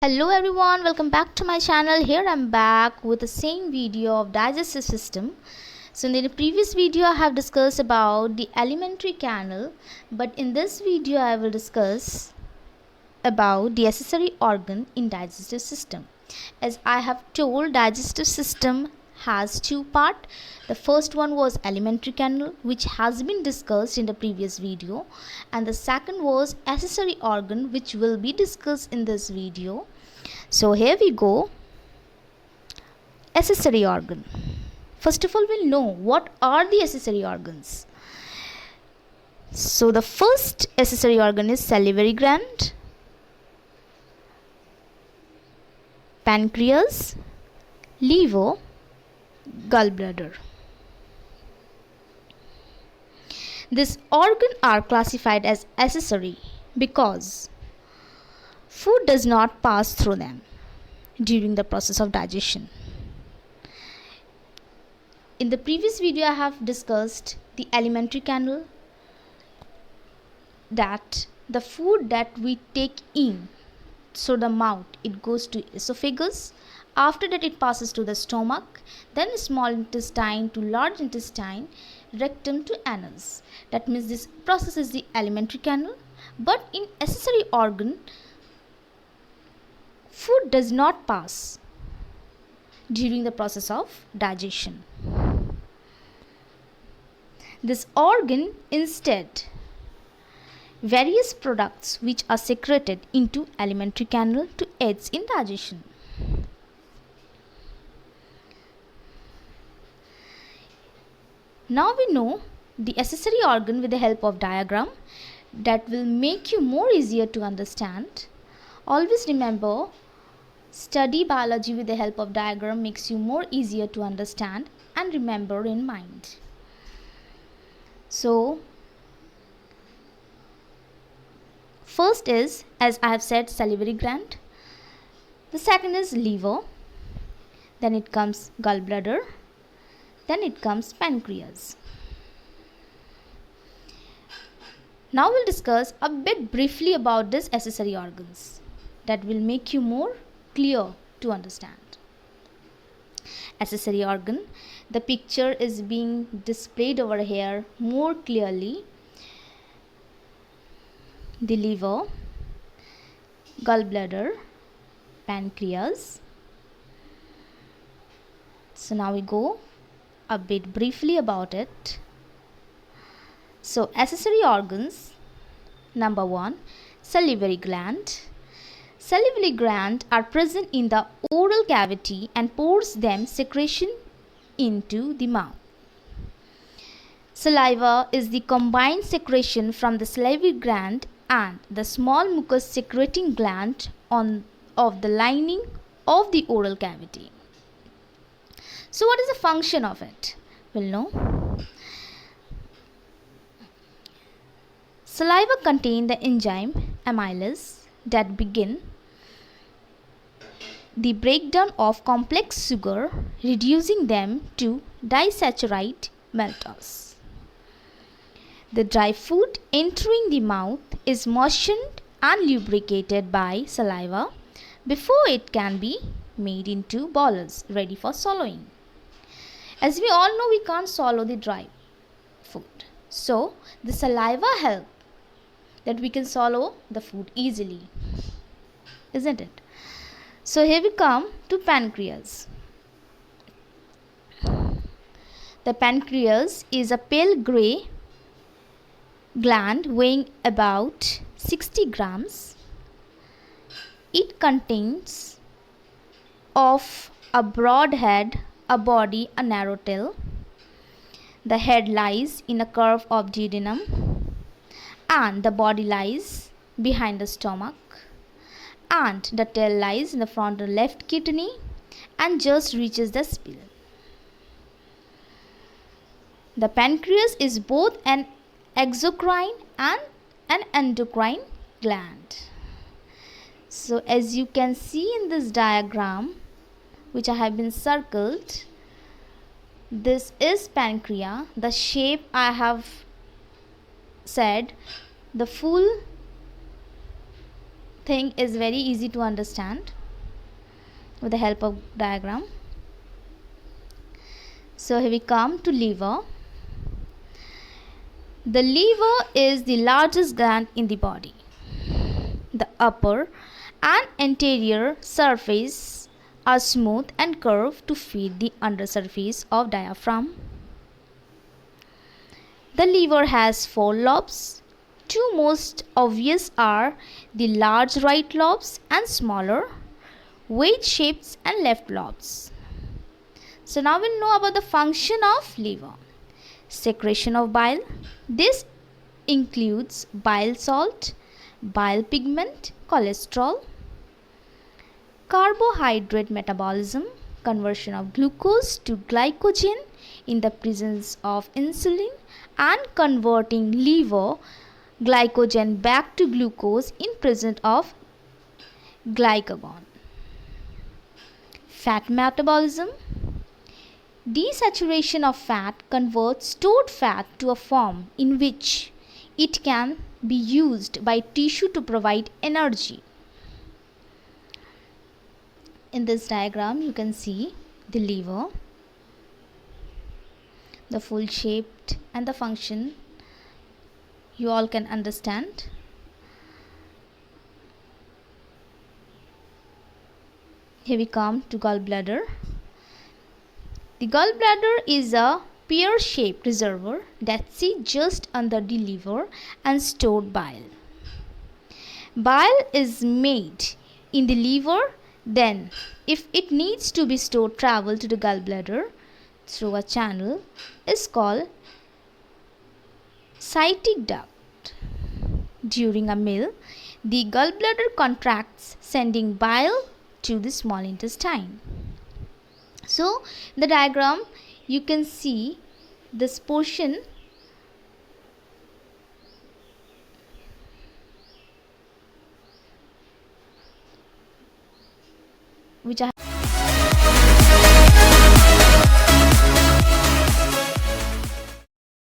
Hello everyone, welcome back to my channel. Here I'm back with the same video of digestive system. So in the previous video I have discussed about the alimentary canal, but in this video I will discuss about the accessory organ in digestive system. As I have told, digestive system has two parts. The first one was alimentary canal, which has been discussed in the previous video, and the second was accessory organ, which will be discussed in this video. So here we go. Accessory organ. First of all, we'll know what are the accessory organs. So the first accessory organ is salivary gland, pancreas, liver, gallbladder. These organs are classified as accessory because food does not pass through them during the process of digestion. In the previous video I have discussed the alimentary canal, that the food that we take in through the mouth, it goes to esophagus. After that it passes to the stomach, then small intestine to large intestine, rectum to anus. That means this process is the alimentary canal. But in accessory organ, food does not pass during the process of digestion. This organ instead various products which are secreted into alimentary canal to aid in digestion. Now we know the accessory organ with the help of diagram that will make you more easier to understand. Always remember, study biology with the help of diagram makes you more easier to understand and remember in mind. So first is, as I have said, salivary gland. The second is liver. Then it comes gallbladder. Then it comes pancreas. Now we'll discuss a bit briefly about these accessory organs that will make you more clear to understand. Accessory organ, the picture is being displayed over here more clearly. The liver, gallbladder, pancreas. So now we go a bit briefly about it. So accessory organs, number 1, salivary gland. Salivary glands are present in the oral cavity and pours them secretion into the mouth. Saliva is the combined secretion from the salivary gland and the small mucus secreting gland of the lining of the oral cavity. So what is the function of it? We'll know. Saliva contains the enzyme amylase that begin the breakdown of complex sugar, reducing them to disaccharide maltose. The dry food entering the mouth is moistened and lubricated by saliva before it can be made into bolus ready for swallowing. As we all know, we can't swallow the dry food. So the saliva helps that we can swallow the food easily, isn't it? So here we come to pancreas. The pancreas is a pale grey gland weighing about 60 grams. It contains of a broad head, a body, a narrow tail. The head lies in a curve of duodenum and the body lies behind the stomach, and the tail lies in the front of the left kidney and just reaches the spleen. The pancreas is both an exocrine and an endocrine gland. So as you can see in this diagram which I have been circled, this is pancreas. The shape I have said, the full thing is very easy to understand with the help of diagram. So here we come to liver. The liver is the largest gland in the body. The upper and anterior surface are smooth and curved to feed the undersurface of diaphragm. The liver has 4 lobes. Two most obvious are the large right lobes and smaller wedge-shaped and left lobes. So now we'll know about the function of liver. Secretion of bile. This includes bile salt, bile pigment, cholesterol. Carbohydrate metabolism, conversion of glucose to glycogen in the presence of insulin and converting liver glycogen back to glucose in presence of glycagon. Fat metabolism. Desaturation of fat converts stored fat to a form in which it can be used by tissue to provide energy. In this diagram you can see the liver, the full shaped and the function you all can understand. Here we come to gallbladder. The gallbladder is a pear-shaped reservoir that sits just under the liver and stored bile. Bile is made in the liver, then if it needs to be stored, travel to the gallbladder through a channel is called cytic duct. During a meal, the gallbladder contracts, sending bile to the small intestine. So, in the diagram, you can see this portion which I have